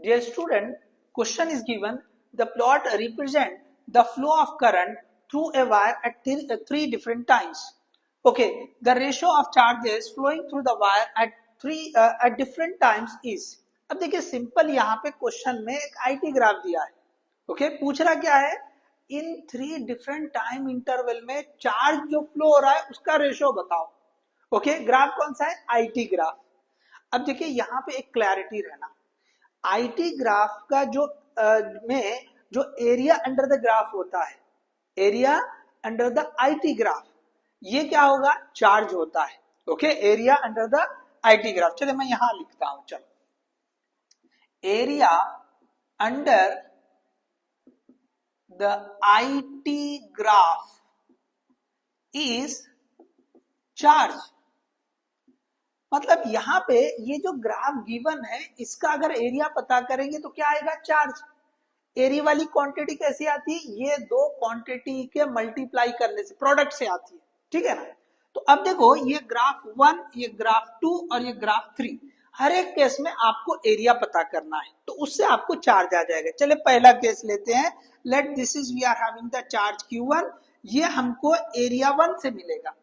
Dear student, question is given. The plot represent the flow of current through a wire at three different times. Okay, the ratio of charges flowing through the wire at different times is. अब देखिए simple यहाँ पे question में एक IT graph दिया है. Okay, पूछ रहा क्या है, इन 3 डिफरेंट टाइम इंटरवल में चार्ज जो फ्लो हो रहा है उसका रेशियो बताओ. ओके, ग्राफ कौन सा है, आईटी ग्राफ. अब देखिए यहाँ पे एक क्लैरिटी रहना, आईटी ग्राफ का जो एरिया अंडर द ग्राफ होता है, area under the IT graph, ये क्या होगा, चार्ज होता है. Okay, area under the IT graph. चलिए मैं यहां लिखता हूं. चलो, area under the IT graph is charge. मतलब यहां पे ये जो ग्राफ गिवन है इसका अगर एरिया पता करेंगे तो क्या आएगा, चार्ज. एरिया वाली क्वांटिटी कैसे आती है, ये दो क्वांटिटी के मल्टीप्लाई करने से, प्रोडक्ट से आती है. ठीक है ना. तो अब देखो ये ग्राफ 1, ये ग्राफ 2 और ये ग्राफ 3, हर एक केस में आपको एरिया पता करना है तो उससे आपको चार्ज आ जाएगा. चलिए पहला केस लेते हैं. Let this is we are having the charge Q1, ये हमको एरिया 1 से मिलेगा.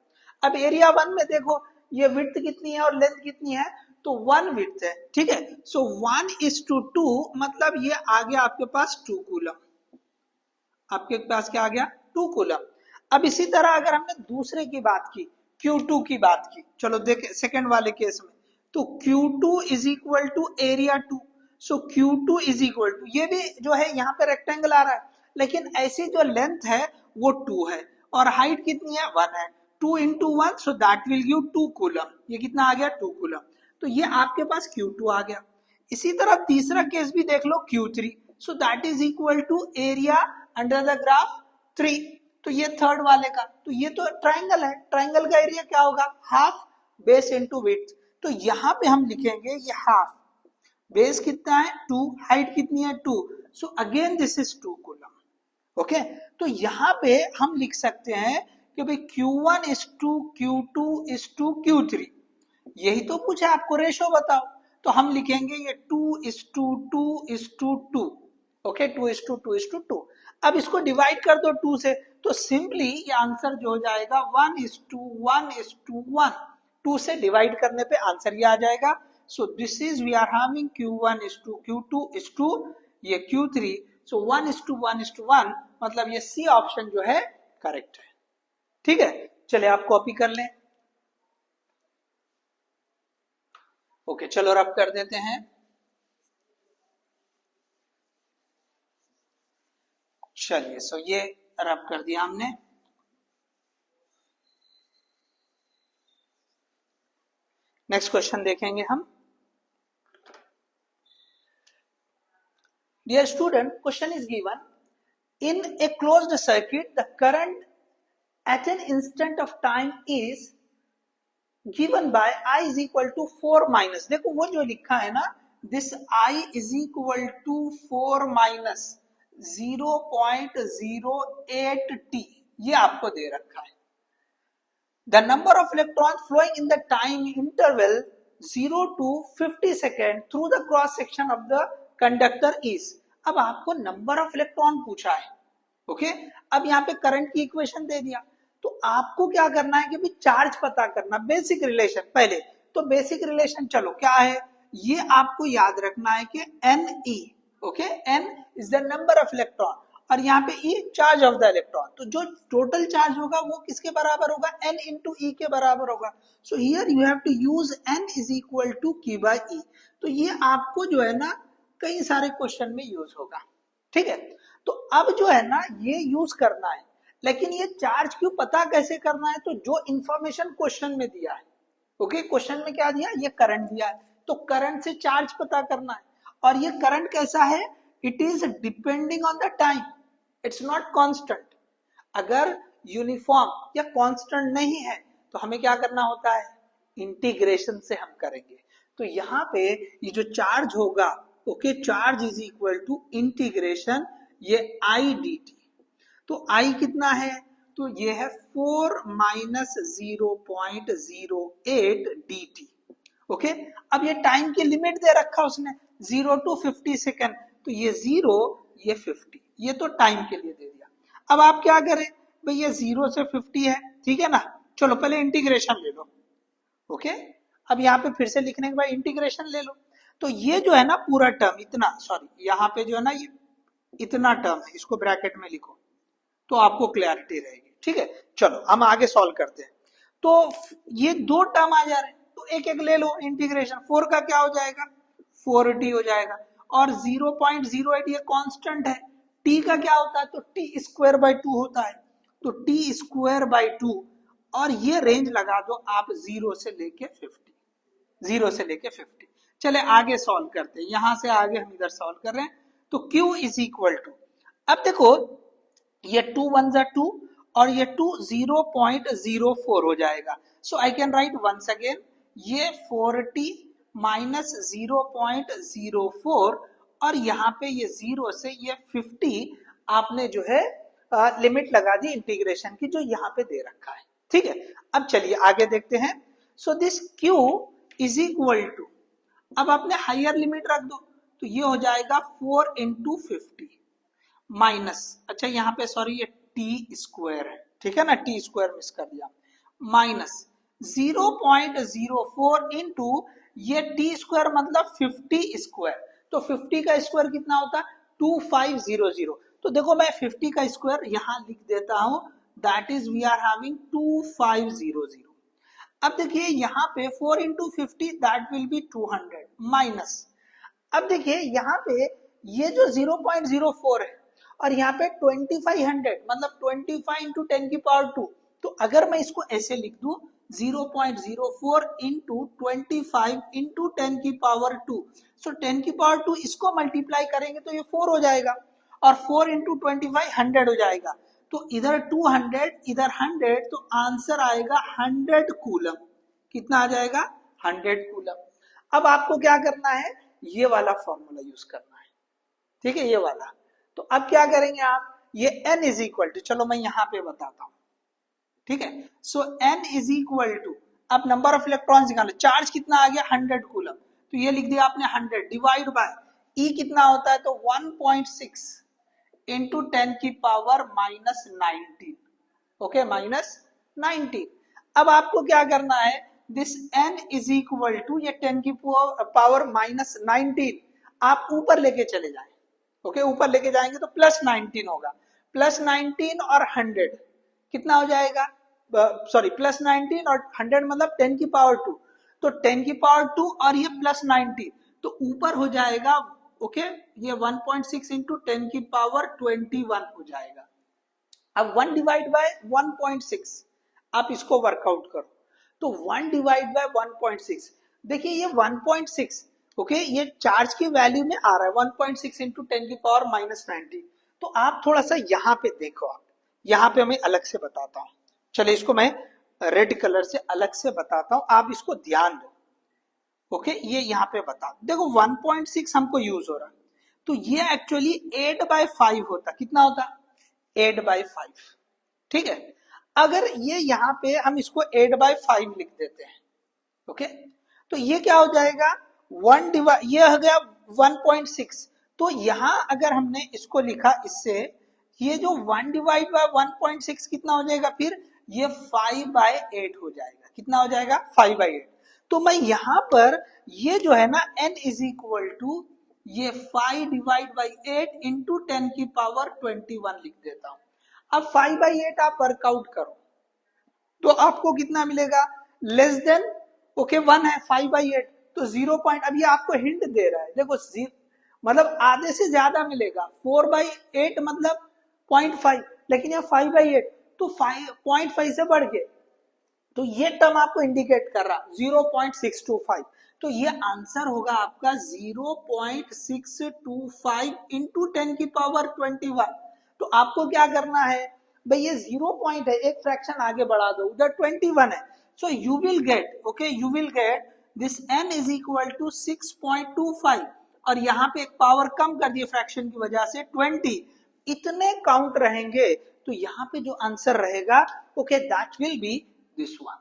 अब एरिया 1 में देखो ये विड्थ कितनी है और लेंथ कितनी है, तो 1 विड्थ है. ठीक है, सो 1:2 मतलब ये आ गया आपके पास 2 कूलम. आपके पास क्या आ गया, 2 कूलम. अब इसी तरह अगर हमने दूसरे की बात की, Q2 की बात की, चलो देखें सेकंड वाले केस में, तो Q2 is equal to area 2. So Q2 is equal to, ये भी जो है यहाँ पे रेक्टेंगल आ रहा है लेकिन ऐसी जो लेंथ है वो 2 है और हाइट कितनी है, 1 है. 2 into 1 so that will give 2 coulomb. ये कितना आ गया, 2 कूलम. तो ये आपके पास Q2 आ गया. इसी तरह तीसरा केस भी देख लो, Q3, so that is equal to area under the graph 3. तो ये थर्ड वाले का, तो ये तो ट्राइंगल है, ट्राइंगल का एरिया क्या होगा, हाफ बेस इनटू विड्थ. तो यहाँ पे हम लिखेंगे ये हाफ, बेस कितना है 2, हाइट कितनी है 2, so again this is 2 coulomb. Okay, तो यहाँ पे हम लिख सकते हैं कि भाई Q1 is to Q2 is to Q3. यही तो पूछा आपको, रेशो बताओ. तो हम लिखेंगे ये 2:2 is to 2. Okay, 2:2 is to 2. अब इसको डिवाइड कर दो 2 से, तो सिंपली ये आंसर जो हो जाएगा 1:1:1. 2 से डिवाइड करने पे आंसर ये आ जाएगा. So this is we are having Q1 is to Q2 is to ये Q3. सो 1:1:1 मतलब ये सी ऑप्शन जो है करेक्ट है. ठीक है, चलिए आप कॉपी कर लें. ओके, चलो रब कर देते हैं. चलिए, सो ये रब कर दिया हमने. नेक्स्ट क्वेश्चन देखेंगे हम. Dear student, question is given. In a closed circuit the current at an instant of time is given by I is equal to 4 minus, देखो वो जो लिखा है ना, this I is equal to 4 minus 0.08 t, ये आपको दे रखा है. The number of electrons flowing in the time interval 0 to 50 second through the cross section of the conductor is. अब आपको नंबर ऑफ इलेक्ट्रॉन पूछा है. ओके, अब यहाँ पे करंट की इक्वेशन दे दिया, तो आपको क्या करना है कि भी चार्ज पता करना. बेसिक रिलेशन पहले, तो बेसिक रिलेशन चलो क्या है, ये आपको याद रखना है कि Ne. Okay, N is the number of electron और यहाँ पे E charge of the electron. तो जो टोटल चार्ज होगा वो किसके बराबर होगा, N into E के बराबर होगा. So here you have to use N is equal to Q by E. तो ये आपको जो है ना कई सारे क्वेश्चन में यूज होगा. ठीक है, तो अब जो है ना ये यूज करना है, लेकिन ये चार्ज क्यों पता कैसे करना है, तो जो इंफॉर्मेशन क्वेश्चन में दिया है. ओके, क्वेश्चन में क्या दिया, ये करंट दिया है, तो करंट से चार्ज पता करना है. और ये करंट कैसा है, it is depending on the time, it's not constant. अगर यूनिफॉर्म या कांस्टेंट नहीं है तो हमें क्या करना होता है, इंटीग्रेशन से हम करेंगे. तो यहाँ पे ये जो चार्ज होगा, okay, charge is equal to integration ये I dt. तो I कितना है, तो ये है 4 minus 0.08 dt. ओके, अब ये टाइम की लिमिट दे रखा उसने 0 to 50 सेकेंड, तो ये 0 ये 50, ये तो टाइम के लिए दे दिया। अब आप क्या करें भाई, ये 0 से 50 है, ठीक है ना, चलो पहले इंटीग्रेशन ले लो। ओके, अब यहाँ पे फिर से लिखने के बाद इंटीग्रेशन ले लो, तो ये जो है ना पूरा टर्म इतना, सॉरी यहाँ पे जो है ना ये इतना टर्म है, इसको ब्रैकेट में लिखो तो आपको क्लैरिटी रहेगी। ठीक है, चलो हम आगे सॉल्व करते हैं। तो ये दो टर्म आ जा रहे हैं, तो एक एक ले लो इंटीग्रेशन। 4 का क्या हो जाएगा, 4t हो जाएगा, और 0.08 ये कांस्टेंट है। t का क्या होता है, तो t स्क्वायर बाई 2 होता है, तो t स्क्वायर बाई 2, और ये रेंज लगा दो आप 0 से लेके 50, 0 से लेके 50। चले आगे सॉल्व करते हैं, यहां से आगे हम इधर सॉल्व कर रहे हैं। तो q इज इक्वल टू, अब देखो ये 2 1 जा 2 और ये 2 0.04 हो जाएगा। So I can write once again, ये 4t माइनस 0.04, और यहाँ पे ये 0 से ये 50 आपने जो है लिमिट लगा दी इंटीग्रेशन की, जो यहाँ पे दे रखा है। ठीक है, अब चलिए आगे देखते हैं। So this q is equal to, अब आपने हायर लिमिट रख दो, तो ये हो जाएगा 4 इंटू 50 माइनस, अच्छा यहाँ पे सॉरी ये टी स्क्वायर है, ठीक है ना, टी स्क्वायर मिस कर दिया, माइनस 0.04 इंटू ये टी स्क्वायर मतलब 50 स्क्वायर, तो 50 का स्क्वायर कितना होता है 2500। तो देखो मैं 50 का स्क्वायर यहाँ लिख देता हूं, that is we are having 2500। अब देखिए यहाँ पे 4 into 50 that will be 200 minus, अब देखिए यहाँ पे ये जो 0.04 है और यहाँ पे 2500 मतलब 25 इंटू 10 की पावर 2, तो अगर मैं इसको ऐसे लिख दूं 0.04 इंटू 25 इंटू 10 की पावर 2, सो 10 की पावर 2 इसको मल्टीप्लाई करेंगे तो ये 4 हो जाएगा, और 4 इंटू 25 100 हो जाएगा, तो इधर 200 इधर 100, तो आंसर आएगा 100 कूलम। कितना आ जाएगा 100 कूलम। अब आपको क्या करना है, ये वाला फॉर्मूला यूज करना है, ठीक है, ये वाला। तो अब क्या करेंगे आप, ये n इज इक्वल टू, चलो मैं यहां पे बताता हूं, ठीक है। सो n इज इक्वल टू, अब नंबर ऑफ इलेक्ट्रॉन्स निकालो, चार्ज कितना आ गया 100 कूलम, तो ये लिख दिया आपने 100 डिवाइड बाय E कितना होता है, तो 1.6 इंटू 10 की पावर माइनस 19, ओके माइनस 19। अब आपको क्या करना है, this n is equal to ये 10 की पावर माइनस 19 आप ऊपर लेके चले जाए, ओके ऊपर लेके जाएंगे तो प्लस 19 होगा, प्लस 19 और 100 कितना हो जाएगा, सॉरी प्लस 19 और 100 मतलब 10 की पावर 2, तो 10 की पावर 2 और ये प्लस 19, तो ऊपर हो जाएगा, ओके ये 1.6 इंटू 10 की पावर 21 हो जाएगा। अब 1 डिवाइड बाय 1.6 आप इसको वर्कआउट करो, तो 1 डिवाइड बाय 1.6, देखिए ये 1.6, ओके ये चार्ज की वैल्यू में आ रहा है 1.6 इंटू 10 की पावर माइनस 19। तो आप थोड़ा सा यहाँ पे देखो, आप यहाँ पे मैं अलग से बताता हूँ, चलिए इसको मैं रेड कलर से अलग से बताता हूँ, आप इसको ध्यान दो, ओके ये यहाँ पे बता देखो 1.6 हमको यूज हो रहा है, तो ये एक्चुअली 8/5 होता, कितना होता 8/5, ठीक है। अगर ये यहाँ पे हम इसको 8/5 लिख देते हैं, ओके तो ये क्या हो जाएगा 1 डिवाइड, ये हो गया 1.6, तो यहाँ अगर हमने इसको लिखा इससे, ये जो 1 डिवाइड बाय 1.6 कितना हो जाएगा, फिर ये 5/8 हो जाएगा, कितना हो जाएगा 5/8। तो मैं यहाँ पर ये जो है ना n इज इक्वल टू ये 5 डिवाइड बाई 8 इंटू 10 की पावर 21 लिख देता हूं। अब 5/8 आप वर्कआउट करो तो आपको कितना मिलेगा, लेस देन ओके 1 है 5/8, तो 0 पॉइंट, अब ये आपको हिंट दे रहा है, देखो मतलब आधे से ज्यादा मिलेगा, 4/8 मतलब 0.5, लेकिन ये 5/8 तो 0.5 से बढ़ के, तो ये टर्म आपको इंडिकेट कर रहा 0.625, तो ये आंसर होगा आपका 0.625 इंटू 10 की पावर 21। तो आपको क्या करना है भाई, ये 0 पॉइंट है, एक फ्रैक्शन आगे बढ़ा दो, उधर 21 है, so you will get, okay you will get this n is equal to 6.25, और यहाँ पे एक पावर कम कर दिए फ्रैक्शन की वजह से 20, इतने काउंट रहेंगे, तो यहाँ पे जो आंसर रहेगा okay that will be this one.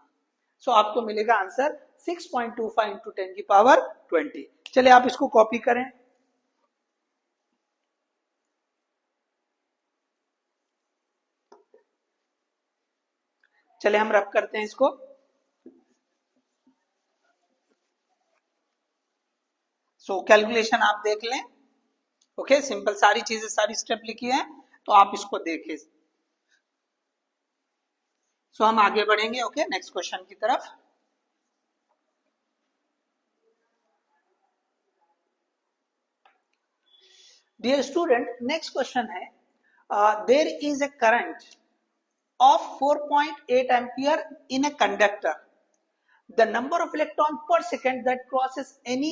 So आपको मिलेगा आंसर 6.25 इंटू 10 की पावर 20। चलिए आप इसको कॉपी करें। चलिए हम रब करते हैं इसको। सो कैलकुलेशन आप देख लें। ओके सिंपल सारी चीजें सारी स्टेप लिखी है तो आप इसको देखें। सो हम आगे बढ़ेंगे। ओके नेक्स्ट क्वेश्चन की तरफ। डियर स्टूडेंट नेक्स्ट क्वेश्चन है there is a current of 4.8 ampere in a conductor. The number of electrons per second that crosses any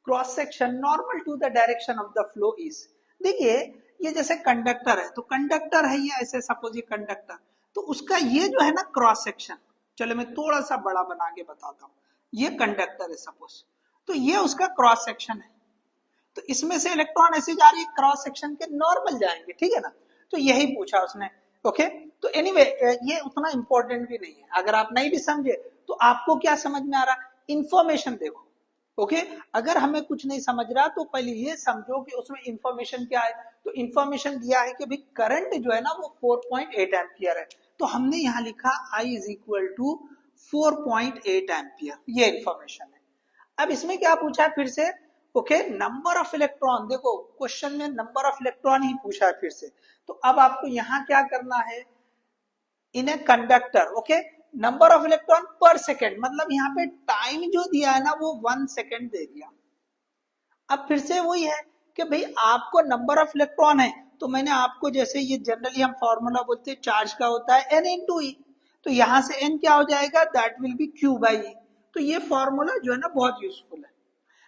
cross section normal to the direction of the flow is. देखिए ये जैसे conductor है तो conductor है ये ऐसे suppose ये conductor तो उसका ये जो है ना क्रॉस सेक्शन, चलो मैं थोड़ा सा बड़ा बना के बताता हूँ। ये कंडक्टर है सपोज तो ये उसका क्रॉस सेक्शन है तो इसमें से इलेक्ट्रॉन ऐसे जा रही है क्रॉस सेक्शन के नॉर्मल जाएंगे, ठीक है ना। तो यही पूछा उसने। ओके तो एनीवे ये उतना इंपॉर्टेंट भी नहीं है। अगर आप नहीं भी समझे तो आपको क्या समझ में आ रहा, इंफॉर्मेशन देखो। ओके अगर हमें कुछ नहीं समझ रहा तो पहले ये समझो कि उसमें इंफॉर्मेशन क्या है। तो इंफॉर्मेशन दिया है कि भाई करंट जो है ना वो 4.8 एम्पियर है तो हमने यहाँ लिखा I is equal to 4.8 ampere, ये इंफॉर्मेशन है। अब इसमें क्या पूछा है फिर से, ओके नंबर ऑफ इलेक्ट्रॉन, देखो क्वेश्चन में नंबर ऑफ इलेक्ट्रॉन ही पूछा है फिर से। तो अब आपको यहां क्या करना है, in a conductor okay number of electron per second, मतलब यहाँ पे टाइम जो दिया है ना वो 1 सेकेंड दे दिया। अब फिर से वही है कि भाई आपको नंबर ऑफ इलेक्ट्रॉन है तो मैंने आपको जैसे ये जनरली हम फॉर्मूला बोलते हैं चार्ज का होता है n इंटू ई, तो यहां से n क्या हो जाएगा that will be Q by e. तो ये फॉर्मूला जो है ना बहुत यूजफुल है।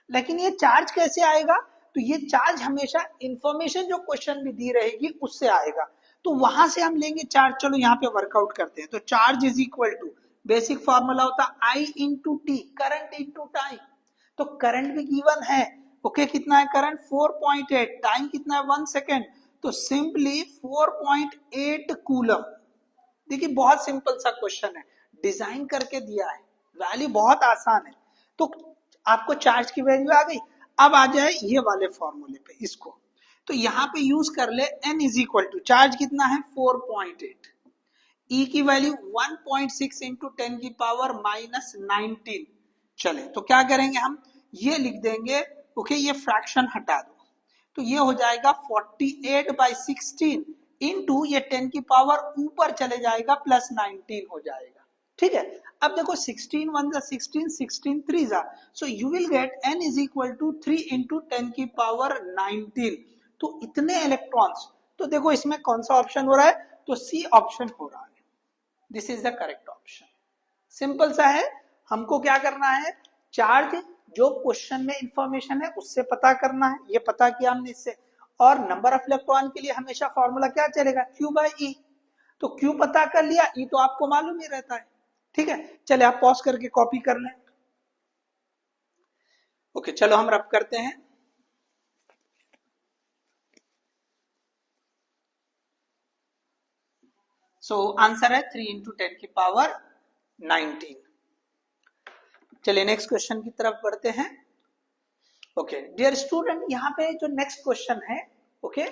लेकिन ये चार्ज कैसे आएगा, तो ये चार्ज हमेशा इंफॉर्मेशन जो क्वेश्चन में दी रहेगी उससे आएगा तो वहां से हम लेंगे चार्ज। चलो यहाँ पे वर्कआउट करते हैं। तो charge is equal to basic formula होता है I into t, current into time. तो करंट भी गिवन है ओके कितना है करंट 4.8, टाइम कितना है 1 सेकेंड, तो सिंपली 4.8 कूलम। देखिए बहुत सिंपल सा क्वेश्चन है, डिजाइन करके दिया है, वैल्यू बहुत आसान है। तो आपको चार्ज की वैल्यू आ गई। अब आ जाए ये वाले फॉर्मूले पे इसको, तो यहां पे यूज कर ले n is equal to charge कितना है 4.8, ई की वैल्यू 1.6 इंटू 10 की पावर माइनस 19। चले तो क्या करेंगे हम, ये लिख देंगे ओके ये फ्रैक्शन हटा दो तो ये हो जाएगा 48/16 इंटू ये 10 की पावर ऊपर चले जाएगा प्लस 19 हो जाएगा, ठीक है। अब देखो 16 1 16 16 3 so you will get n is equal to 3 into 10 की पावर 19। तो इतने इलेक्ट्रॉन्स, तो देखो इसमें कौन सा ऑप्शन हो रहा है, तो सी ऑप्शन हो रहा है। This is the correct option. Simple सा है, हमको क्या करना है, चार्ज जो क्वेश्चन में इंफॉर्मेशन है उससे पता करना है, ये पता किया हमने इससे। और नंबर ऑफ इलेक्ट्रॉन के लिए हमेशा फॉर्मूला क्या चलेगा Q बाई ई, तो Q पता कर लिया, E तो आपको मालूम ही रहता है, ठीक है। चले आप पॉज करके कॉपी कर लें। ओके चलो हम रब करते हैं। सो आंसर है 3 इंटू 10 की पावर 19। चलिए नेक्स्ट क्वेश्चन की तरफ बढ़ते हैं। ओके डियर स्टूडेंट यहाँ पे जो नेक्स्ट क्वेश्चन है ओके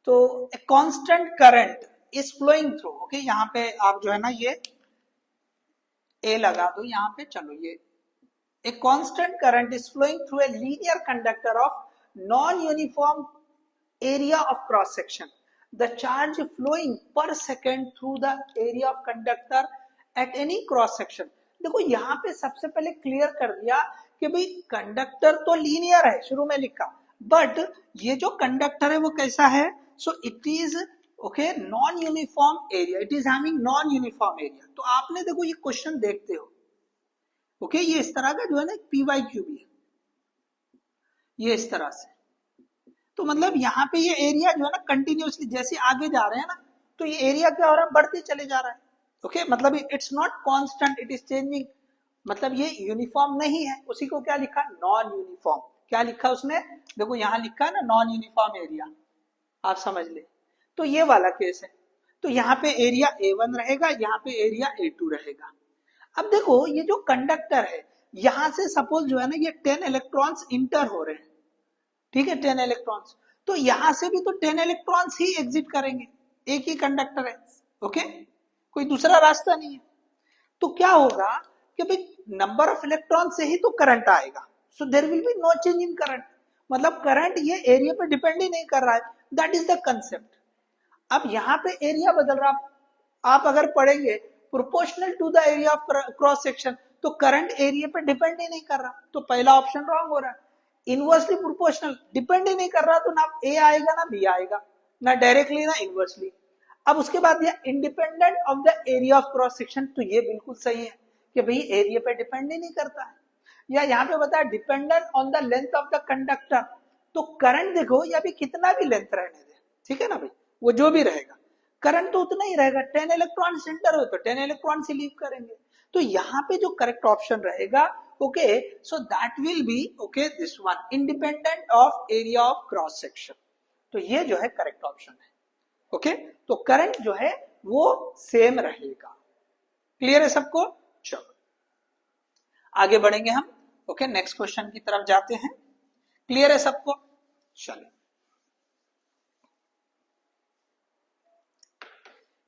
तो a constant current is flowing through, okay यहाँ पे आप जो है ना ये ए लगा दो यहाँ पे। चलो ये a constant current is flowing through a linear conductor of non-uniform area of cross section. The charge flowing per second through the area of conductor at any cross section. देखो यहाँ पे सबसे पहले क्लियर कर दिया कि भाई कंडक्टर तो लीनियर है, शुरू में लिखा, बट ये जो कंडक्टर है वो कैसा है, so it is okay non uniform area, it is having non uniform area. तो आपने देखो ये क्वेश्चन देखते हो ओके ये इस तरह का जो है ना पी वाई क्यू भी ये इस तरह से, तो मतलब यहाँ पे ये एरिया जो है ना कंटिन्यूसली जैसे आगे जा रहे हैं ना तो ये एरिया क्या हो रहा है बढ़ते चले जा रहा है ओके मतलब it's not constant, it is changing, मतलब ये यूनिफॉर्म नहीं है। उसी को क्या लिखा नॉन यूनिफॉर्म, क्या लिखा उसने, देखो यहाँ लिखा है ना नॉन यूनिफॉर्म एरिया, आप समझ ले। तो ये वाला केस है, तो यहाँ पे एरिया A1 रहेगा, यहाँ पे एरिया A2 रहेगा। अब देखो ये जो कंडक्टर है यहां से सपोज जो है ना ये 10 इलेक्ट्रॉन्स इंटर हो रहे हैं, ठीक है, 10 इलेक्ट्रॉन्स, तो यहां से भी तो 10 इलेक्ट्रॉन्स ही एग्जिट करेंगे, एक ही कंडक्टर है, ओके, कोई दूसरा रास्ता नहीं है। तो क्या होगा कि भाई नंबर ऑफ इलेक्ट्रॉन से ही तो करंट आएगा, so there will be no change in current, मतलब करंट ये एरिया पे डिपेंड ही नहीं कर रहा है, दैट इज द कंसेप्ट। अब यहाँ पे एरिया बदल रहा, आप अगर पढ़ेंगे proportional to the area of cross section, तो करंट एरिया पे डिपेंड ही नहीं कर रहा, तो पहला ऑप्शन रॉन्ग हो रहा है। इनवर्सली प्रोपोर्शनल डिपेंड ही नहीं कर रहा, तो ना ए आएगा ना बी आएगा, ना डायरेक्टली ना इनवर्सली। अब उसके बाद ये independent of the area of cross section, तो ये बिल्कुल सही है कि भाई एरिया पे डिपेंड ही नहीं करता है। या यहाँ पे बताया dependent on the length of the conductor, तो करंट देखो या भी कितना भी लेंथ रहने दे, ठीक है ना भाई, वो जो भी रहेगा करंट तो उतना ही रहेगा, 10 इलेक्ट्रॉन सेंटर हो तो 10 इलेक्ट्रॉन से लीव करेंगे, तो यहाँ पे जो करेक्ट ऑप्शन रहेगा, okay, so that will B okay this one, independent of area of cross section, तो ये जो है करेक्ट ऑप्शन है, ओके, तो करंट जो है वो सेम रहेगा। क्लियर है सबको? चलो आगे बढ़ेंगे हम, ओके, नेक्स्ट क्वेश्चन की तरफ जाते हैं। क्लियर है सबको? चलिए,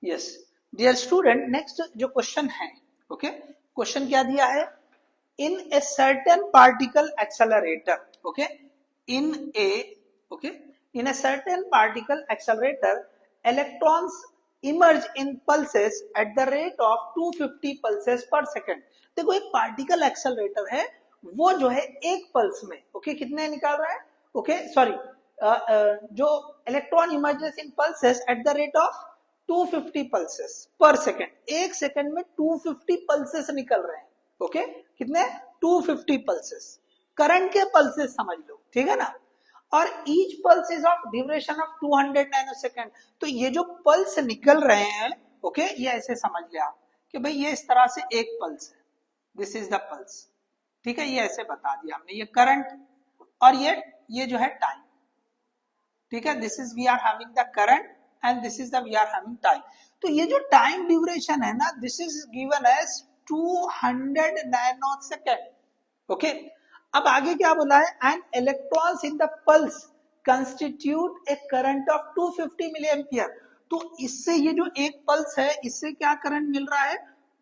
यस डियर स्टूडेंट, नेक्स्ट जो क्वेश्चन है, ओके, क्वेश्चन क्या दिया है, in a certain particle accelerator, okay, in a certain particle accelerator electrons emerge in pulses at the rate of 250 pulses per second. देखो एक पार्टिकल एक्सेलरेटर है, वो जो है एक पल्स में, ओके, कितने निकाल रहा है, ओके, सॉरी, जो electron emerges in pulses at the rate of 250 pulses per second, एक सेकेंड में 250 पल्सेस निकल रहे हैं, ओके, कितने, 250 पल्सेस, करंट के पल्सेस समझ लो, ठीक है ना, और each pulse is of duration of 200 nanosecond, तो ये जो पल्स निकल रहे हैं, ओके, ये ऐसे समझ ले आप कि भाई ये इस तरह से एक पल्स है, दिस इज द पल्स, ठीक है, ये ऐसे बता दिया हमने, ये करंट और ये जो है टाइम, ठीक है, this is we are having the current and this is the we are having time, तो ये जो टाइम ड्यूरेशन है ना, this is given as 200 nanosecond, okay. अब आगे क्या बोला है, and electrons in the pulse constitute a current of 250 milli ampere, तो इससे ये जो एक पल्स है इससे क्या करंट मिल रहा है,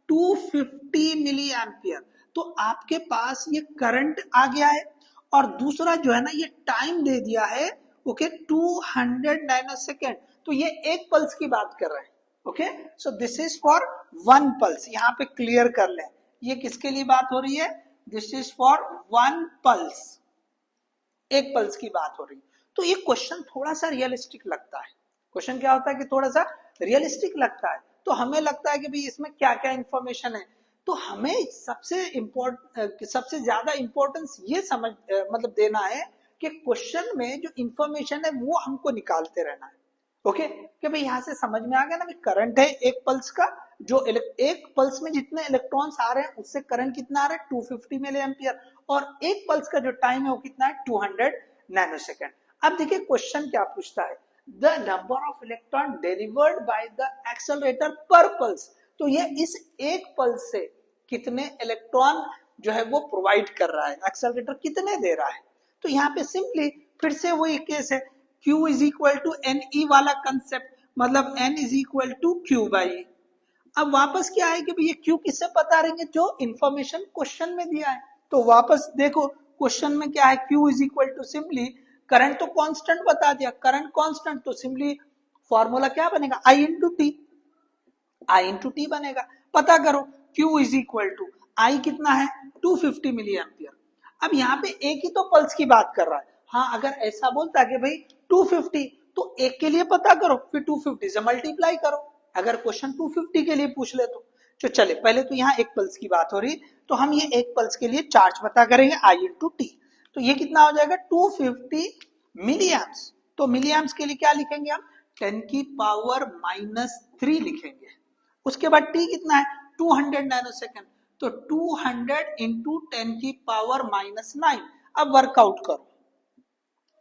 250 मिली एम्पियर, तो आपके पास ये करंट आ गया है, और दूसरा जो है ना ये टाइम दे दिया है, ओके, 200 नैनोसेकंड, तो ये एक पल्स की बात कर रहे हैं, okay, so this is for one pulse, यहाँ पे क्लियर कर लें, ये किसके लिए बात हो रही है, this is for one pulse, एक पल्स की बात हो रही है। तो ये क्वेश्चन थोड़ा सा रियलिस्टिक लगता है, क्वेश्चन क्या होता है कि थोड़ा सा रियलिस्टिक लगता है, तो हमें लगता है कि भाई इसमें क्या क्या इंफॉर्मेशन है, तो हमें सबसे ज्यादा इंपॉर्टेंस ये समझ मतलब देना है कि क्वेश्चन में जो इंफॉर्मेशन है वो हमको निकालते रहना है, ओके, कि भाई यहाँ से समझ में आ गया ना, भाई करंट है एक पल्स का, जो एक पल्स में जितने इलेक्ट्रॉन्स आ रहे हैं उससे करंट कितना आ रहा है, 250 मिली एम्पियर, और एक पल्स का जो टाइम है वो कितना है, 200 नैनोसेकंड। अब देखिए क्वेश्चन क्या पूछता है, the number of electron delivered by the accelerator पर पल्स, तो ये इस एक पल्स से कितने इलेक्ट्रॉन जो है वो प्रोवाइड कर रहा है, एक्सेलरेटर कितने दे रहा है, तो यहाँ पे सिंपली फिर से वही केस है, Q is equal to N E वाला कंसेप्ट, मतलब N is equal to Q by E। अब वापस क्या है कि ये Q किससे पता रहेंगे, जो इंफॉर्मेशन क्वेश्चन में दिया है, तो वापस देखो क्वेश्चन में क्या है, Q is equal to simply current तो कांस्टेंट बता दिया, करंट कांस्टेंट, तो सिंपली फॉर्मूला क्या बनेगा, I इंटू टी बनेगा, पता करो Q is equal to I कितना है, 250 मिली एम्पियर। अब यहाँ पे एक ही तो पल्स की बात कर रहा है, हाँ अगर ऐसा बोलता कि भाई 250, तो एक के लिए पता करो, फिर 250 से मल्टीप्लाई करो, अगर क्वेश्चन 250 के लिए पूछ ले तो चले, पहले तो यहाँ एक पल्स की बात हो रही, तो हम ये एक पल्स के लिए चार्ज पता करेंगे I इंटू टी, तो ये कितना हो जाएगा 250 मिली एम्प्स, तो मिली एम्प्स के लिए क्या लिखेंगे हम, 10 की पावर -3 लिखेंगे, उसके बाद टी कितना है 200 नैनोसेकंड, तो 200 इंटू 10 की पावर -9, अब वर्कआउट करो,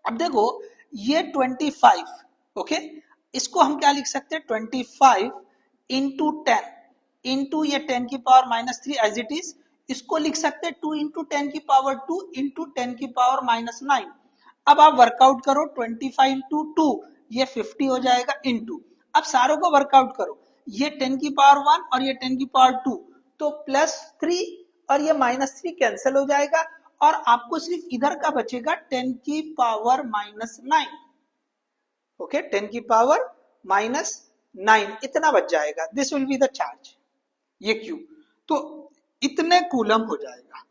अब देखो ये 25, ओके, इसको हम क्या लिख सकते हैं, 25 इंटू 10 इंटू ये 10 की पावर -3 एज इट इज, इसको लिख सकते हैं 2 इंटू 10⁻² इंटू 10⁻⁻9। अब आप वर्कआउट करो, 25 इंटू 2 ये 50 हो जाएगा इंटू, अब सारों को वर्कआउट करो, ये 10⁻1 और ये 10⁻2 तो +3 और ये -3 कैंसिल हो जाएगा और आपको सिर्फ इधर का बचेगा 10⁻⁻9। ओके, 10⁻⁻9 इतना बच जाएगा। This will be the charge, ये Q, तो इतने कूलम हो जाएगा।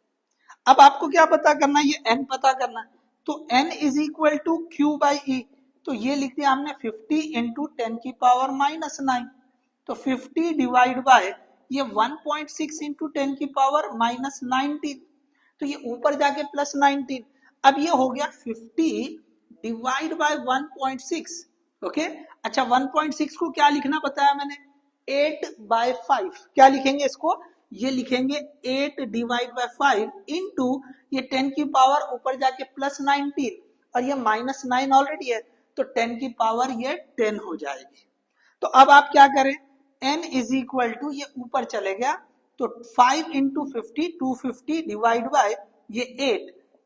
अब आपको क्या पता करना है, ये N पता करना है, तो N is equal to Q/E, तो ये लिख दिया हमने 50 इंटू 10⁻⁻9, तो 50 डिवाइड बाय ये 1.6 इंटू 10⁻⁻19, तो ये ऊपर जाके +19, अब ये हो गया 50 डिवाइड बाय 1.6। ओके, अच्छा 1.6 को क्या लिखना बताया मैंने, 8/5, क्या लिखेंगे इसको, ये लिखेंगे 8 डिवाइड बाय 5 इंटू ये 10 की पावर ऊपर जाके +19 और ये -9 ऑलरेडी है, तो 10 की पावर ये 10 हो जाएगी। तो अब आप क्या करें, n इज इक्वल टू ये ऊपर चले गया, तो 5 इंटू 50 250 डिवाइड बाय ये 8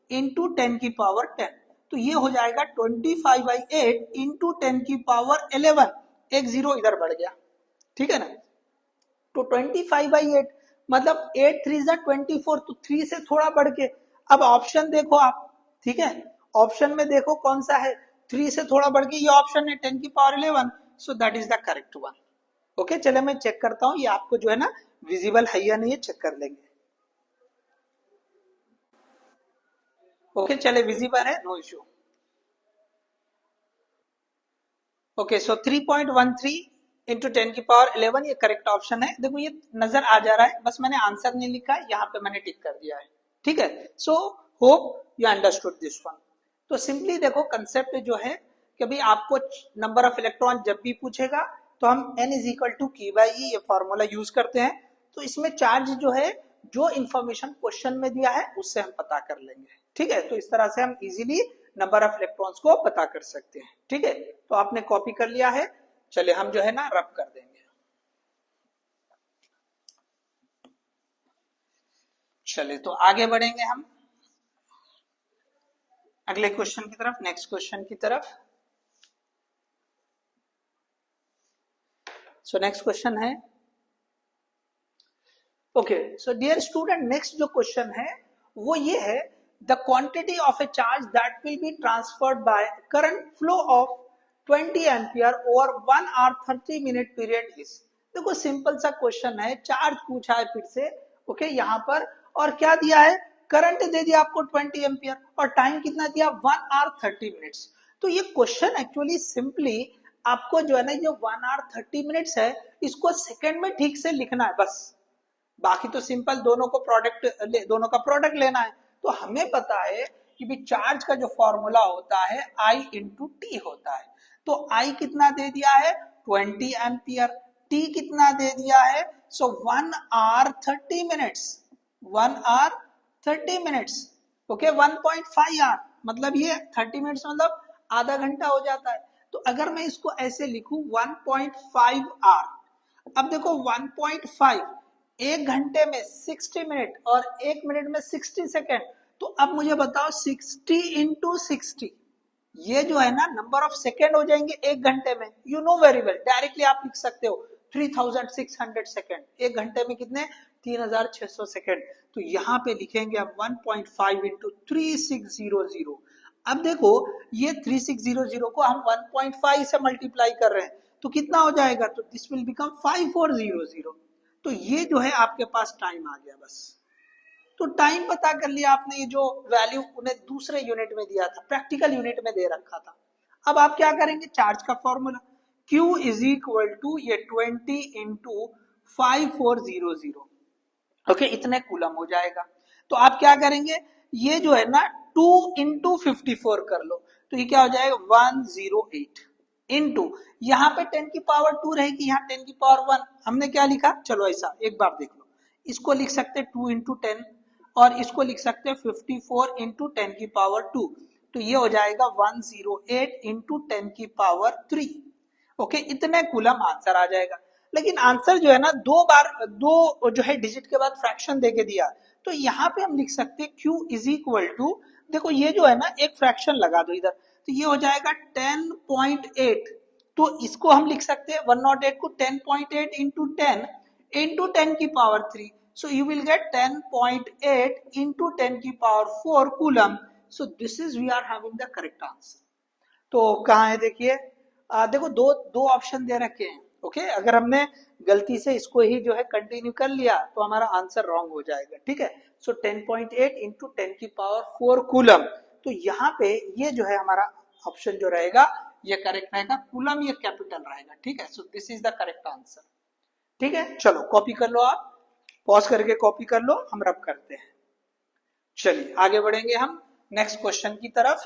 इंटू 10 की पावर 10, तो ये हो जाएगा 25/8 इंटू 10 की पावर 11, एक जीरो इधर बढ़ गया, ठीक है ना, तो 25/8 मतलब 8 3 24, तो 3 से थोड़ा बढ़ के, अब ऑप्शन देखो आप, ठीक है, ऑप्शन में देखो कौन सा है, 3 से थोड़ा बढ़ के ये ऑप्शन है 10 की power 11, so that is the correct one. Okay, चले मैं चेक करता हूं ये आपको जो है ना विजिबल है या नहीं, है चेक कर लेंगे। ओके, चले विजिबल है, नो इश्यू। ओके, सो 3.13 इंटू 10 की पावर 11 ये करेक्ट ऑप्शन है। देखो ये नजर आ जा रहा है, बस मैंने आंसर नहीं लिखा है, यहाँ पे मैंने टिक कर दिया है, ठीक है। So hope you understood this one. तो सिंपली देखो कंसेप्ट जो है कि भाई आपको नंबर ऑफ इलेक्ट्रॉन जब भी पूछेगा तो हम n is equal to Q/E ये फॉर्मूला यूज करते हैं, तो इसमें चार्ज जो है जो इंफॉर्मेशन क्वेश्चन में दिया है उससे हम पता कर लेंगे, ठीक है। तो इस तरह से हम इजीली नंबर ऑफ इलेक्ट्रॉन्स को पता कर सकते हैं, ठीक है। तो आपने कॉपी कर लिया है, चले हम जो है ना रब कर देंगे। चले तो आगे बढ़ेंगे हम अगले क्वेश्चन की तरफ, नेक्स्ट क्वेश्चन की तरफ। सो नेक्स्ट क्वेश्चन है, okay so dear student, next जो क्वेश्चन है वो ये है, the quantity of a charge that will be transferred by current flow of 20 ampere over 1 hour 30 minute period is. देखो सिंपल सा क्वेश्चन है, चार्ज पूछा है फिर से, ओके यहाँ पर, और क्या दिया है, करंट दे दिया आपको 20 एम्पियर और टाइम कितना दिया 1 आवर 30 मिनट्स। तो ये क्वेश्चन एक्चुअली सिंपली आपको जो है ना जो 1 आवर 30 मिनट्स है इसको सेकंड में ठीक से लिखना है बस, बाकी तो सिंपल दोनों का प्रोडक्ट लेना है। तो हमें पता है कि भी चार्ज का जो फॉर्मूला होता है I इंटू टी होता है, तो I कितना दे दिया है 20 एम्पियर, T कितना दे दिया है, so 1 hour 30 minutes, 1 hour 30 minutes, okay 1.5 hour, मतलब ये 30 मिनट्स मतलब आधा घंटा हो जाता है। तो अगर मैं इसको ऐसे लिखूं 1.5 आवर, अब देखो 1.5 एक घंटे में 60 मिनट और एक मिनट में 60 सेकेंड, तो अब मुझे बताओ 60 इंटू 60, ये जो है ना नंबर ऑफ सेकेंड हो जाएंगे एक घंटे में, you know very well, directly आप लिख सकते हो 3600 सेकेंड, एक घंटे में कितने 3600 सेकेंड, तो यहाँ पे लिखेंगे अब 1.5 इंटू 3600। अब देखो ये 3600 को हम 1.5 से मल्टीप्लाई कर रहे हैं तो कितना हो जाएगा, तो दिस विल बिकम 5400। तो ये जो है आपके पास टाइम आ गया बस, तो टाइम पता कर लिया आपने, ये जो वैल्यू उन्हें दूसरे यूनिट में दिया था, प्रैक्टिकल यूनिट में दे रखा था। अब आप क्या करेंगे, चार्ज का formula Q is equal to ये 20 इंटू 5400, ओके इतने कूलम हो जाएगा। तो आप क्या करेंगे, ये जो है ना 2 इंटू 54 कर लो, तो ये क्या हो जाएगा 108 इंटू, यहाँ पे 10 की पावर 2 रहेगी, यहाँ 10 की पावर 1, हमने क्या लिखा, चलो ऐसा एक बार देख लो, इसको लिख सकते 2 इंटू 10 और इसको लिख सकते 54 इंटू 10 की पावर 2, तो ये हो जाएगा 108 इंटू 10 की पावर 3, ओके इतने कूलम आंसर आ जाएगा। लेकिन आंसर जो है ना दो बार, दो जो है डिजिट के बाद फ्रैक्शन देके दिया, तो यहाँ पे हम लिख सकते हैं Q इज इक्वल टू, देखो ये जो है ना एक फ्रैक्शन लगा दो इधर, तो ये हो जाएगा 10.8, तो इसको हम लिख सकते हैं 108 को 10.8 इंटू 10 की power 3, so you will get 10.8 into 10 की power 4 coulomb, so this is we are having the correct answer। तो कहाँ है देखिए, देखो दो ऑप्शन दे रखे हैं, ओके अगर हमने गलती से इसको ही जो है कंटिन्यू कर लिया तो हमारा आंसर रॉन्ग हो जाएगा, ठीक है। सो 10.8 इंटू 10 की पावर 4 कूलम, तो यहाँ पे ये जो है हमारा ऑप्शन जो रहेगा ये करेक्ट रहेगा, कूलम ये कैपिटल रहेगा, ठीक है। So this is the correct answer, ठीक है। चलो कॉपी कर लो, आप पॉज करके कॉपी कर लो, हम रब करते हैं। चलिए आगे बढ़ेंगे हम नेक्स्ट क्वेश्चन की तरफ।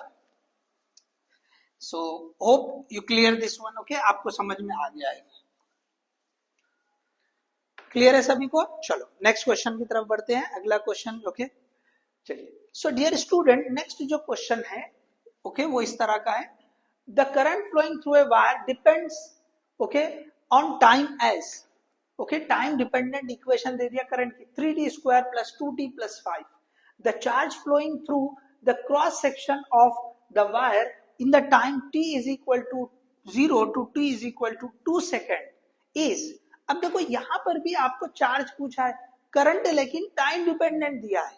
So hope you clear this one, okay आपको समझ में आ गया है, क्लियर है सभी को। चलो नेक्स्ट क्वेश्चन की तरफ बढ़ते हैं, अगला क्वेश्चन, ओके चलिए। सो डियर स्टूडेंट नेक्स्ट जो क्वेश्चन है, ओके वो इस तरह का है, the current flowing through a wire depends, okay on time as, okay time dependent equation दे दिया करंट की 3d square plus 2t plus 5, the charge flowing through the cross section of the wire in the time t is equal to 0 to t is equal to 2 second is, अब देखो यहां पर भी आपको charge पूछा है, current है लेकिन टाइम डिपेंडेंट दिया है,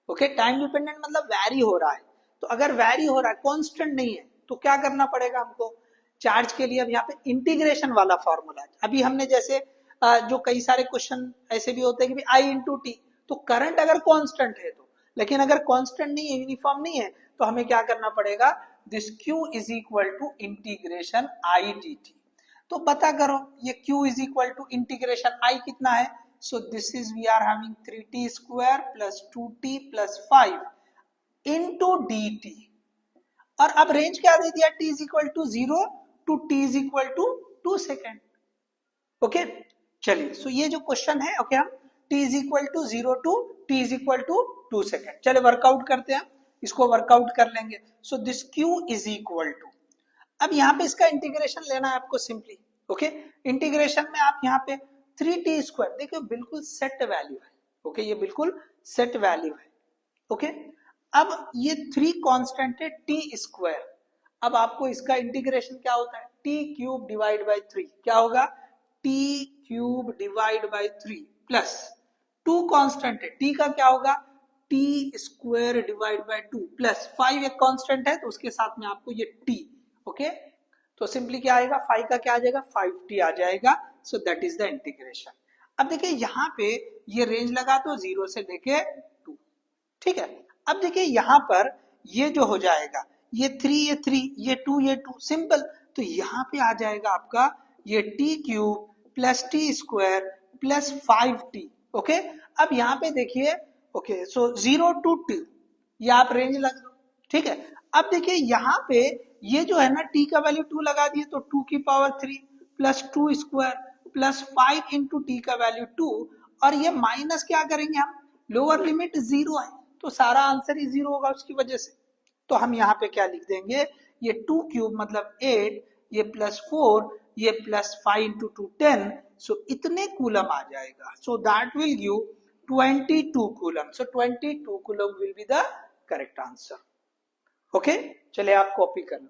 ओके टाइम डिपेंडेंट मतलब वैरी हो रहा है, तो अगर वैरी हो रहा है कांस्टेंट नहीं है तो क्या करना पड़ेगा हमको चार्ज के लिए, अब यहाँ पे इंटीग्रेशन वाला फॉर्मूला है। अभी हमने जैसे जो कई सारे क्वेश्चन ऐसे भी होते हैं कि आई इंटू टी, तो करंट अगर कांस्टेंट है तो, लेकिन अगर कांस्टेंट नहीं है यूनिफॉर्म नहीं है तो हमें क्या करना पड़ेगा, this Q is equal to integration I d t, तो पता करो ये Q is equal to integration I कितना है, so this is we are having 3t square plus 2t plus 5 into d t, और अब रेंज क्या दे दिया, t is equal to 0 to t is equal to 2 second, okay चलिए। So ये जो क्वेश्चन है, ओके हम t is equal to 0 to t is equal to 2 second, चले वर्कआउट करते हैं, इसको वर्कआउट कर लेंगे। So this Q is equal to, अब यहाँ पे इसका इंटीग्रेशन लेना है आपको सिंपली, ओके इंटीग्रेशन में आप यहाँ पे 3t स्क्वायर, देखिए बिल्कुल सेट वैल्यू है, ओके ये बिल्कुल सेट वैल्यू है, ओके अब ये 3 कांस्टेंट है t स्क्वायर, अब आपको इसका इंटीग्रेशन क्या होता है, t क्यूब डिवाइड बाई 3, क्या होगा t cube divide by 3 plus 2 constant है, t का क्या होगा t square divide by 2 plus 5 एक कांस्टेंट है तो उसके साथ में आपको ये t, ओके तो सिंपली क्या आएगा 5 का क्या आ जाएगा 5t आ जाएगा, so that is the integration. अब देखिए यहाँ पे ये रेंज लगा तो 0 से लेके 2, ठीक है। अब देखिए यहाँ पर ये जो हो जाएगा ये 3 ये 3 ये 2 ये 2 सिंपल, तो यहाँ पे आ जाएगा आपका ये t cube plus t square plus 5t, okay अब यहाँ पे देखिए, ओके सो 0 टू 2 ये आप रेंज लग दो, ठीक है। अब देखिए यहाँ पे ये जो है ना t का वैल्यू 2 लगा दिए तो 2 की power 3 plus 2 square plus 5 into T का वैल्यू 2, और ये माइनस क्या करेंगे हम, लोअर लिमिट 0 है तो सारा आंसर ही 0 होगा उसकी वजह से, तो हम यहाँ पे क्या लिख देंगे, ये 2 क्यूब मतलब 8, ये प्लस 4, ये प्लस 5 इंटू 2 10, सो इतने कूलम आ जाएगा, so that will give 22 coulomb, so 22 coulomb will be the correct answer, okay चलिए आप कॉपी कर लो।